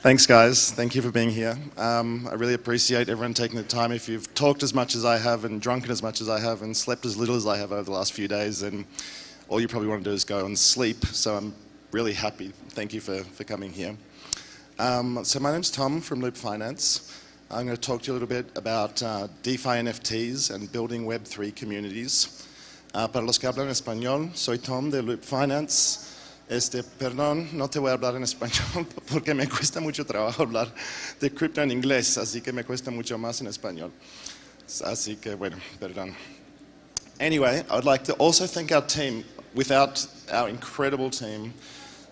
Thanks, guys. Thank you for being here. I really appreciate everyone taking the time. If you've talked as much as I have and drunken as much as I have and slept as little as I have over the last few days, then all you probably want to do is go and sleep. So I'm really happy. Thank you for coming here. So my name's Tom from Loop Finance. I'm going to talk to you a little bit about DeFi NFTs and building Web3 communities. Para los que hablan español, soy Tom de Loop Finance. Perdón, no te voy a hablar en español porque me cuesta mucho trabajo hablar de cripto en inglés, así que me cuesta mucho más en español. Así que, bueno, perdón. Anyway, I would like to also thank our team. Without our incredible team,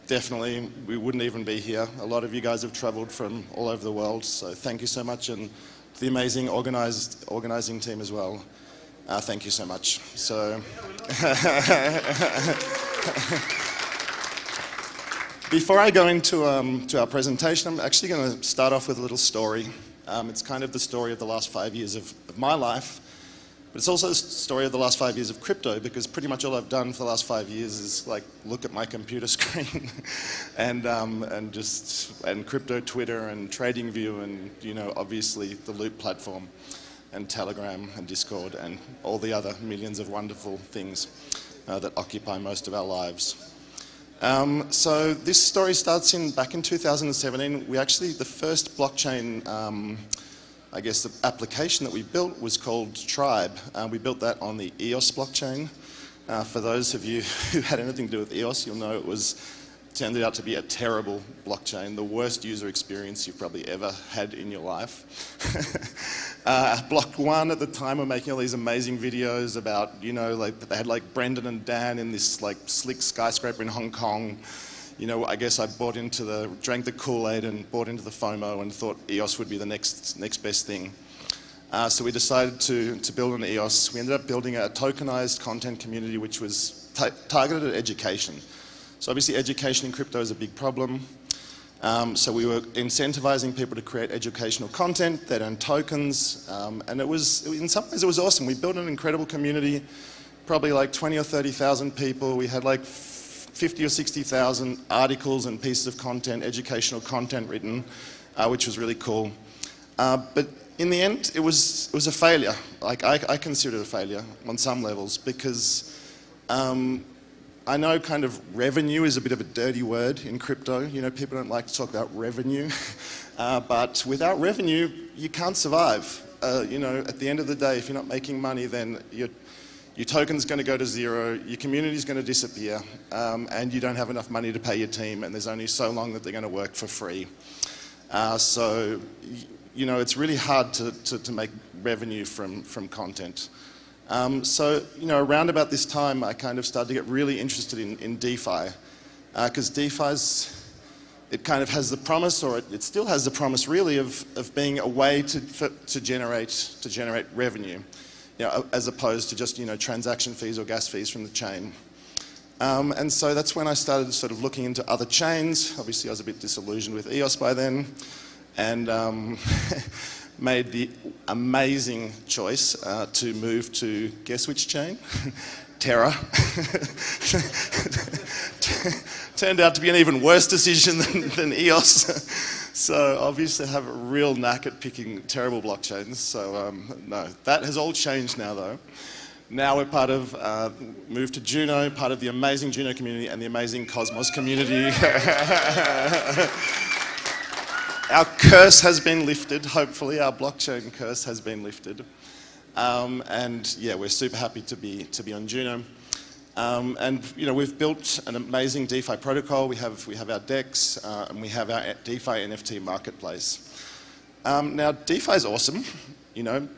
definitely we wouldn't even be here. A lot of you guys have traveled from all over the world, so thank you so much, and the amazing organizing team as well. Thank you so much. So. Before I go into to our presentation, I'm actually going to start off with a little story. It's kind of the story of the last 5 years of my life, but it's also the story of the last 5 years of crypto, because pretty much all I've done for the last 5 years is like look at my computer screen and crypto Twitter and TradingView and, you know, obviously the Loop platform and Telegram and Discord and all the other millions of wonderful things that occupy most of our lives. So this story starts back in 2017. The first blockchain, I guess the application that we built was called Tribe. We built that on the EOS blockchain. For those of you who had anything to do with EOS, you'll know it turned out to be a terrible blockchain, the worst user experience you've probably ever had in your life. Block One at the time were making all these amazing videos about, you know, like they had like Brendan and Dan in this like slick skyscraper in Hong Kong. You know, I guess I drank the Kool-Aid and bought into the FOMO and thought EOS would be the next best thing. So we decided to build an EOS. We ended up building a tokenized content community which was targeted at education. So obviously education in crypto is a big problem. So we were incentivizing people to create educational content that earned tokens, and in some ways it was awesome. We built an incredible community, probably like 20 or 30,000 people. We had like 50 or 60,000 articles and pieces of content, educational content written, which was really cool. But in the end, it was a failure. Like I consider it a failure on some levels, because I know kind of revenue is a bit of a dirty word in crypto. You know, people don't like to talk about revenue. But without revenue, you can't survive. You know, at the end of the day, if you're not making money, then your token's going to go to zero, your community's going to disappear, and you don't have enough money to pay your team, and there's only so long that they're going to work for free. So, you know, it's really hard to make revenue from content. So, you know, around about this time, I kind of started to get really interested in DeFi, because it kind of has the promise, or it still has the promise really, of being a way to generate revenue, you know, as opposed to just, you know, transaction fees or gas fees from the chain. And so that's when I started sort of looking into other chains. Obviously, I was a bit disillusioned with EOS by then, and made the amazing choice to move to, guess which chain? Terra. Turned out to be an even worse decision than EOS. So obviously I have a real knack at picking terrible blockchains. So no, that has all changed now though. Now we're moved to Juno, part of the amazing Juno community and the amazing Cosmos community. Our curse has been lifted, hopefully. Our blockchain curse has been lifted. And yeah, we're super happy to be on Juno. And you know, we've built an amazing DeFi protocol. We have our DEX, and we have our DeFi NFT marketplace. Now, DeFi is awesome. You know,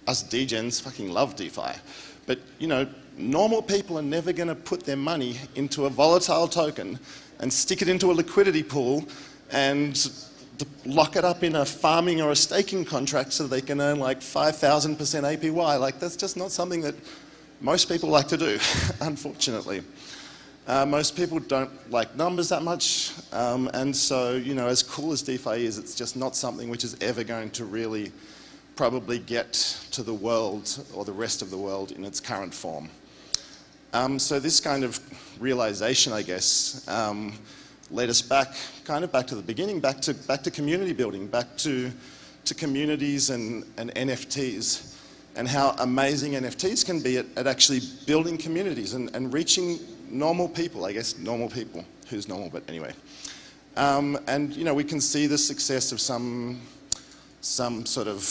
us degens fucking love DeFi. But you know, normal people are never going to put their money into a volatile token and stick it into a liquidity pool and lock it up in a farming or a staking contract so they can earn like 5,000% APY. Like, that's just not something that most people like to do, unfortunately. Most people don't like numbers that much, and so, you know, as cool as DeFi is, it's just not something which is ever going to really probably get to the world or the rest of the world in its current form. So this kind of realization, I guess, led us back, kind of back to the beginning, back to community building, back to communities and NFTs, and how amazing NFTs can be at actually building communities and reaching normal people, I guess normal people. Who's normal, but anyway. And you know, we can see the success of some sort of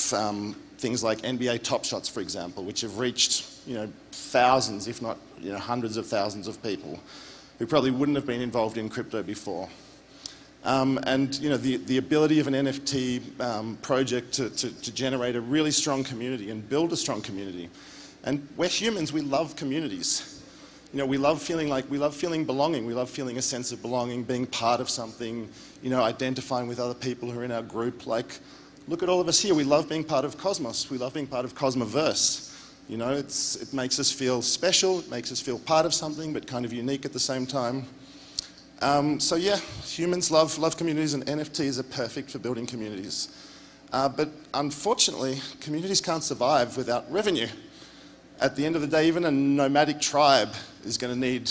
things like NBA Top Shots, for example, which have reached, you know, thousands, if not, you know, hundreds of thousands of people who probably wouldn't have been involved in crypto before. And you know, the ability of an NFT project to generate a really strong community and build a strong community. And we're humans, we love communities. You know, we love feeling belonging. We love feeling a sense of belonging, being part of something, you know, identifying with other people who are in our group. Like, look at all of us here. We love being part of Cosmos. We love being part of Cosmoverse. You know, it makes us feel special. It makes us feel part of something, but kind of unique at the same time. So yeah, humans love communities, and NFTs are perfect for building communities. But unfortunately, communities can't survive without revenue. At the end of the day, even a nomadic tribe is going to need,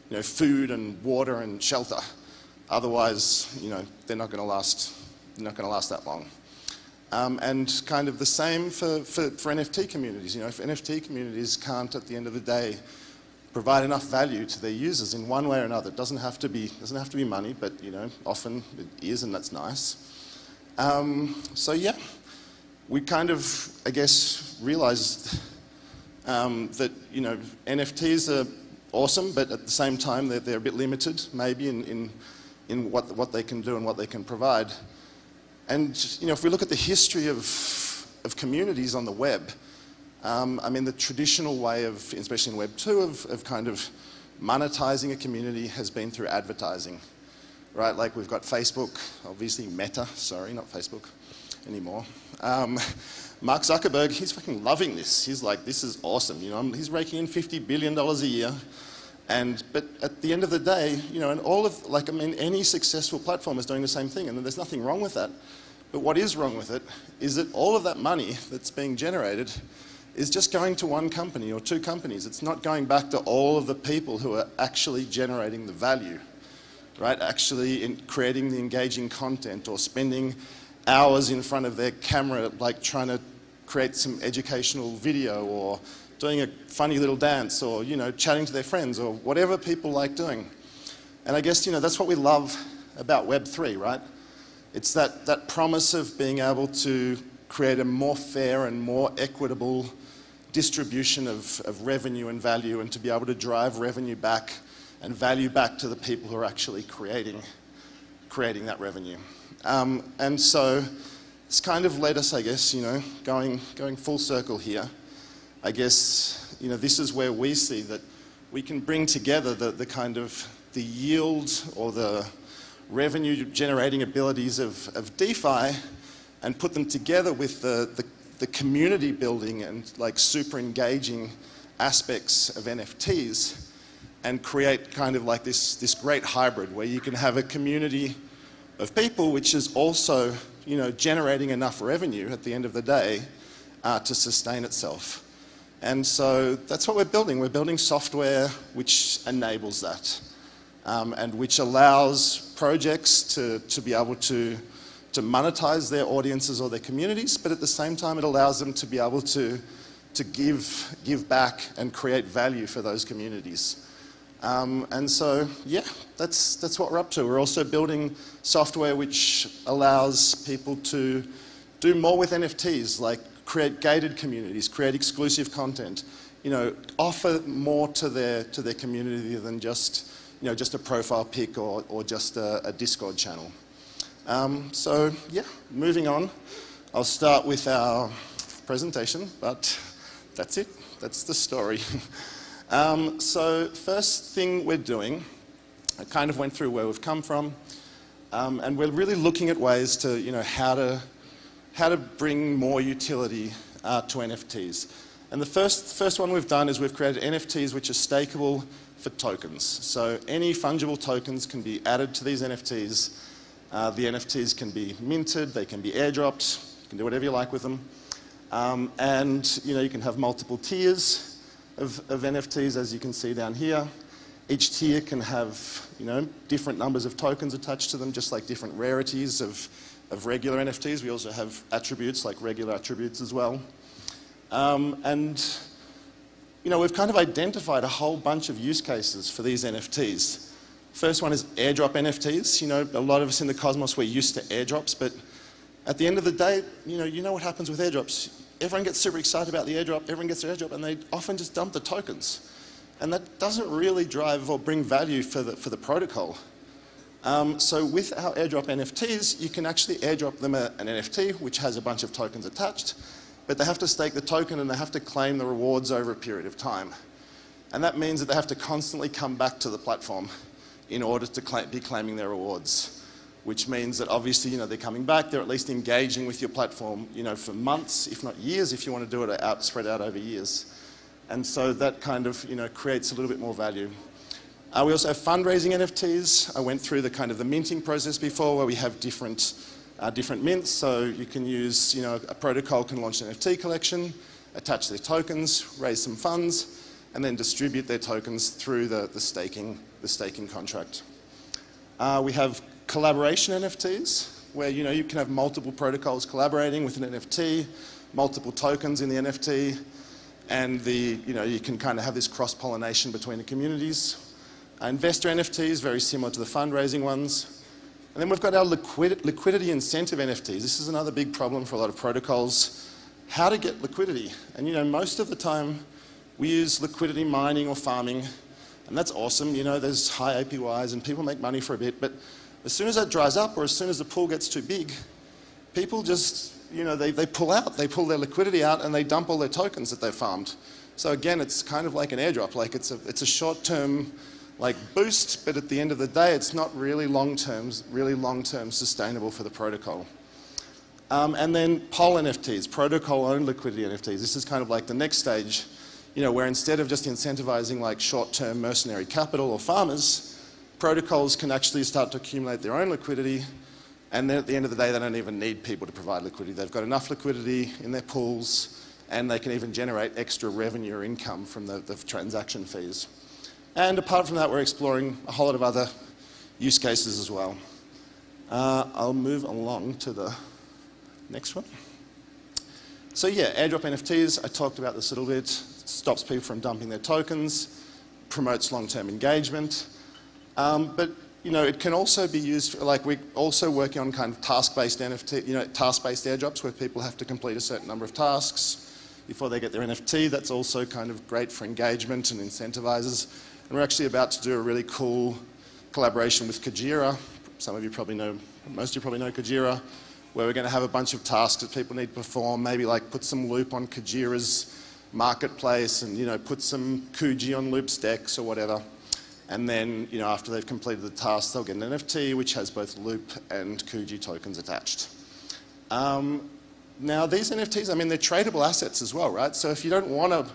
you know, food and water and shelter. Otherwise, you know, they're not going to last. They're not going to last that long. And kind of the same for NFT communities. You know, if NFT communities can't, at the end of the day, provide enough value to their users in one way or another, it doesn't have to be money, but you know, often it is, and that's nice. So yeah, we kind of, I guess, realized that, you know, NFTs are awesome, but at the same time they're a bit limited, maybe in what they can do and what they can provide. And you know, if we look at the history of communities on the web, I mean, the traditional way of, especially in Web 2, of kind of monetizing a community has been through advertising, right? Like we've got Facebook, obviously Meta, sorry, not Facebook anymore. Mark Zuckerberg, he's fucking loving this. He's like, this is awesome, you know, he's raking in $50 billion a year. But at the end of the day, you know, and all of, like, I mean, any successful platform is doing the same thing, and there's nothing wrong with that. But what is wrong with it is that all of that money that's being generated is just going to one company or two companies. It's not going back to all of the people who are actually generating the value, right? Actually in creating the engaging content, or spending hours in front of their camera, like trying to create some educational video, or doing a funny little dance, or, you know, chatting to their friends, or whatever people like doing. And I guess, you know, that's what we love about Web3, right? It's that promise of being able to create a more fair and more equitable distribution of revenue and value, and to be able to drive revenue back and value back to the people who are actually creating that revenue. And so it's kind of led us, I guess, you know, going full circle here. I guess, you know, this is where we see that we can bring together the kind of the yield or the revenue generating abilities of DeFi, and put them together with the community building and like super engaging aspects of NFTs, and create kind of like this great hybrid where you can have a community of people which is also, you know, generating enough revenue at the end of the day to sustain itself. And so that's what we're building. We're building software which enables that, and which allows projects to be able to monetize their audiences or their communities, but at the same time it allows them to be able to give back and create value for those communities. And so, yeah, that's what we're up to. We're also building software which allows people to do more with NFTs, like create gated communities, create exclusive content, you know, offer more to their community than just, you know, just a profile pic or just a Discord channel. So yeah, moving on, I'll start with our presentation, but that's it. That's the story. So first thing we're doing, I kind of went through where we've come from, and we're really looking at ways to, you know, how to bring more utility to NFTs. And the first one we've done is we've created NFTs which are stakeable for tokens. So any fungible tokens can be added to these NFTs. The NFTs can be minted, they can be airdropped, you can do whatever you like with them. And you know, you can have multiple tiers of NFTs, as you can see down here. Each tier can have, different numbers of tokens attached to them, just like different rarities of regular NFTs. We also have attributes, like regular attributes as well. We've kind of identified a whole bunch of use cases for these NFTs. First one is airdrop NFTs. A lot of us in the Cosmos, we're used to airdrops, but at the end of the day, you know what happens with airdrops. Everyone gets super excited about the airdrop, everyone gets their airdrop, and they often just dump the tokens. And that doesn't really drive or bring value for the protocol. So with our airdrop NFTs, you can actually airdrop them an NFT, which has a bunch of tokens attached, but they have to stake the token and they have to claim the rewards over a period of time. And that means that they have to constantly come back to the platform in order to be claiming their rewards, which means that obviously, they're coming back, they're at least engaging with your platform, for months, if not years, if you want to do it spread out over years. And so that kind of, creates a little bit more value. We also have fundraising NFTs. I went through the minting process before, where we have different mints. So you can use, a protocol can launch an NFT collection, attach their tokens, raise some funds, and then distribute their tokens through the staking contract. We have collaboration NFTs, where you can have multiple protocols collaborating with an NFT, multiple tokens in the NFT, and you can kind of have this cross-pollination between the communities. Investor NFTs, very similar to the fundraising ones. And then we've got our liquidity incentive NFTs. This is another big problem for a lot of protocols. How to get liquidity. And most of the time we use liquidity mining or farming, and that's awesome. There's high APYs and people make money for a bit, but as soon as that dries up or as soon as the pool gets too big, people just, they pull out. They pull their liquidity out and they dump all their tokens that they've farmed. So again, it's kind of like an airdrop. Like it's a short-term boost, but at the end of the day, it's not really long-term sustainable for the protocol. And then POL NFTs, protocol-owned liquidity NFTs. This is kind of like the next stage, where instead of just incentivizing short-term mercenary capital or farmers, protocols can actually start to accumulate their own liquidity, and then at the end of the day, they don't even need people to provide liquidity. They've got enough liquidity in their pools, and they can even generate extra revenue or income from the transaction fees. And apart from that, we're exploring a whole lot of other use cases as well. I'll move along to the next one. So yeah, airdrop NFTs, I talked about this a little bit. It stops people from dumping their tokens, promotes long-term engagement. But it can also be used for, we're also working on kind of task-based NFT, task-based airdrops where people have to complete a certain number of tasks before they get their NFT. That's also kind of great for engagement and incentivizes. And we're actually about to do a really cool collaboration with Kajira. Some of you probably know, most of you probably know Kajira, where we're going to have a bunch of tasks that people need to perform, maybe put some loop on Kajira's marketplace and, put some Kuji on Loop's decks or whatever. And then, after they've completed the task, they'll get an NFT which has both Loop and Kuji tokens attached. Now, these NFTs, they're tradable assets as well, right? So if you don't want to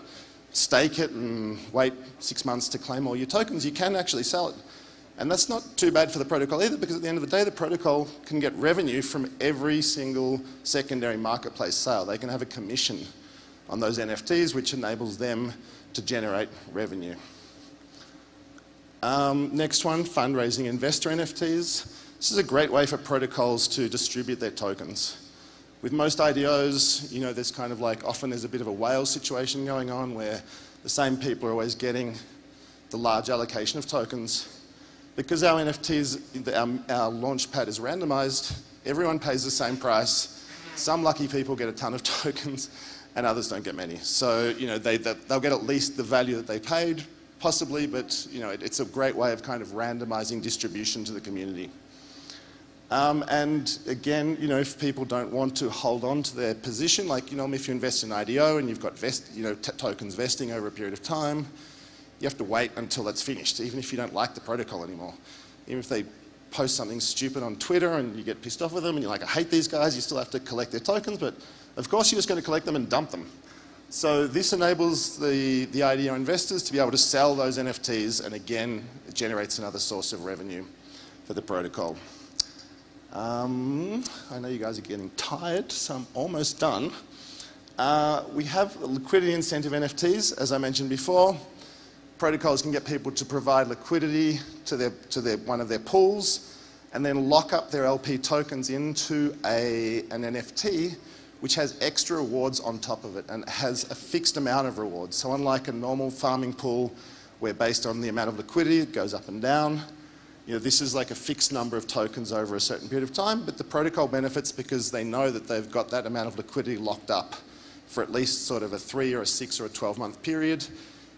stake it and wait 6 months to claim all your tokens, you can actually sell it. And that's not too bad for the protocol either, because at the end of the day, the protocol can get revenue from every single secondary marketplace sale. They can have a commission on those NFTs, which enables them to generate revenue. Next one, fundraising investor NFTs. This is a great way for protocols to distribute their tokens. With most IDOs, there's kind of often there's a bit of a whale situation going on where the same people are always getting the large allocation of tokens. Because our NFTs, our launch pad is randomized, everyone pays the same price. Some lucky people get a ton of tokens and others don't get many. So, they'll get at least the value that they paid, possibly, but it's a great way of kind of randomizing distribution to the community. And again, if people don't want to hold on to their position, if you invest in IDO and you've got tokens vesting over a period of time, you have to wait until that's finished, even if you don't like the protocol anymore. Even if they post something stupid on Twitter and you get pissed off with them and you're like, I hate these guys, you still have to collect their tokens, but of course you're just going to collect them and dump them. So this enables the IDO investors to be able to sell those NFTs, and again, it generates another source of revenue for the protocol. I know you guys are getting tired, so I'm almost done. We have liquidity incentive NFTs, as I mentioned before. protocols can get people to provide liquidity to one of their pools and then lock up their LP tokens into an NFT which has extra rewards on top of it and has a fixed amount of rewards. So unlike a normal farming pool where based on the amount of liquidity it goes up and down, this is like a fixed number of tokens over a certain period of time, but the protocol benefits because they know that they've got that amount of liquidity locked up for at least sort of a 3 or a 6 or a 12-month period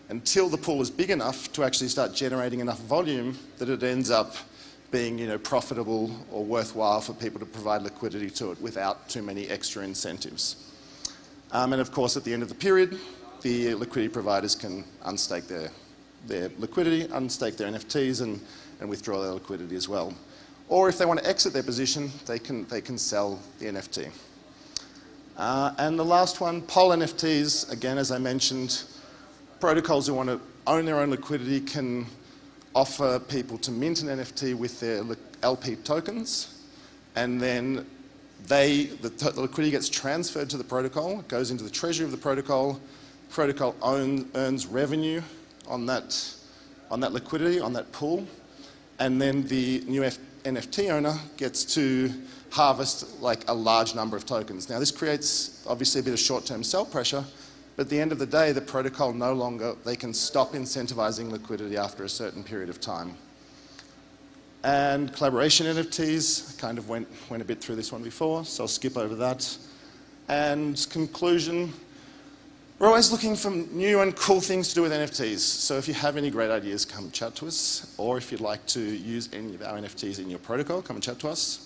until the pool is big enough to actually start generating enough volume that it ends up being profitable or worthwhile for people to provide liquidity to it without too many extra incentives. And of course, at the end of the period, the liquidity providers can unstake their liquidity, unstake their NFTs, and withdraw their liquidity as well. Or if they want to exit their position, they can sell the NFT. And the last one, poll NFTs, again, as I mentioned, protocols who want to own their own liquidity can offer people to mint an NFT with their LP tokens, and then the liquidity gets transferred to the protocol, it goes into the treasury of the protocol earns revenue on that liquidity, on that pool, and then the new NFT owner gets to harvest like a large number of tokens. Now this creates obviously a bit of short-term sell pressure, but at the end of the day, the protocol they can stop incentivizing liquidity after a certain period of time. And collaboration NFTs, I kind of went a bit through this one before, so I'll skip over that. And conclusion, we're always looking for new and cool things to do with NFTs. So if you have any great ideas, come chat to us. Or if you'd like to use any of our NFTs in your protocol, come and chat to us.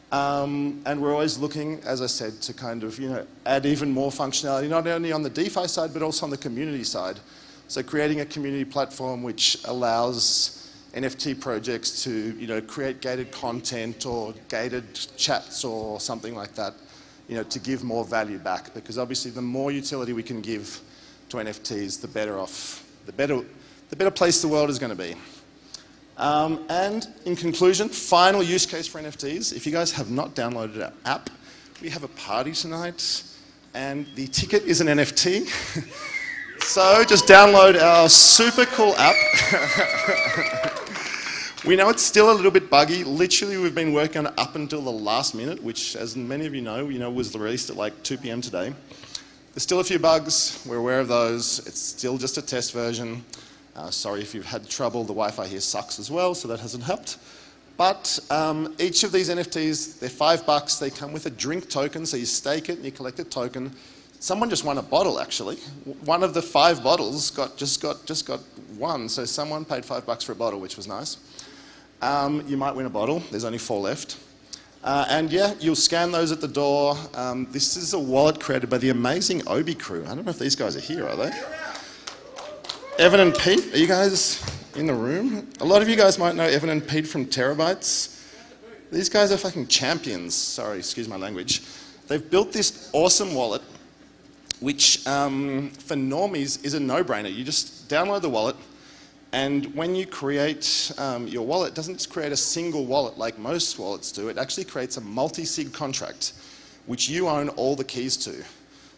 And we're always looking, as I said, to kind of add even more functionality, not only on the DeFi side, but also on the community side. So creating a community platform which allows NFT projects to create gated content or gated chats or something like that, to give more value back. Because obviously the more utility we can give to NFTs, the better off, the better place the world is going to be. And in conclusion, final use case for NFTs. If you guys have not downloaded our app, we have a party tonight and the ticket is an NFT. So just download our super cool app. We know it's still a little bit buggy. Literally, we've been working on it up until the last minute, which, as many of you know, was released at like 2 p.m. today. There's still a few bugs. We're aware of those. It's still just a test version. Sorry if you've had trouble. The Wi-Fi here sucks as well, so that hasn't helped. But each of these NFTs, they're $5. They come with a drink token, so you stake it and you collect a token. Someone just won a bottle, actually. One of the 5 bottles just got one, so someone paid $5 for a bottle, which was nice. You might win a bottle. There's only 4 left. And yeah, you'll scan those at the door. This is a wallet created by the amazing Obi crew. I don't know if these guys are here, are they? Evan and Pete, are you guys in the room? A lot of you guys might know Evan and Pete from Terabytes. These guys are fucking champions. Sorry, excuse my language. They've built this awesome wallet, which for normies is a no-brainer. You just download the wallet, and when you create your wallet, it doesn't just create a single wallet like most wallets do. It actually creates a multi-sig contract, which you own all the keys to.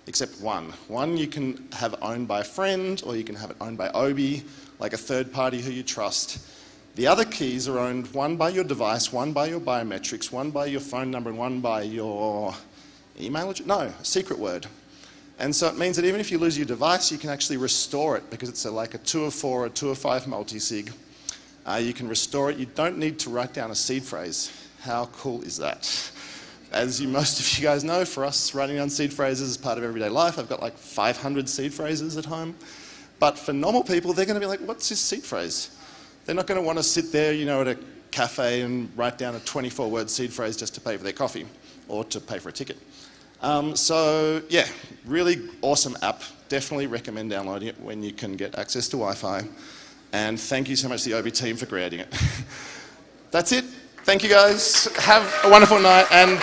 Except one. One you can have owned by a friend, or you can have it owned by Obi, like a third party who you trust. The other keys are owned one by your device, one by your biometrics, one by your phone number, and one by your email address. No, secret word. And so it means that even if you lose your device, you can actually restore it because it's like a 2 of 4 or 2 of 5 multi-sig. You can restore it. You don't need to write down a seed phrase. How cool is that? As most of you guys know, for us, writing down seed phrases is part of everyday life. I've got like 500 seed phrases at home. But for normal people, they're going to be like, what's this seed phrase? They're not going to want to sit there, at a cafe and write down a 24-word seed phrase just to pay for their coffee or to pay for a ticket. So yeah, really awesome app. Definitely recommend downloading it when you can get access to Wi-Fi. And thank you so much to the Obi team for creating it. That's it. Thank you guys. Have a wonderful night. And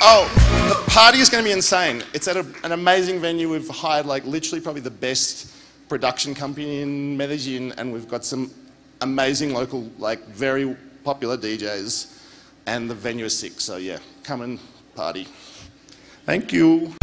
oh, the party is going to be insane. It's at an amazing venue. We've hired like literally probably the best production company in Medellin, and we've got some amazing local, like very popular DJs, and the venue is sick. So yeah, come and party. Thank you.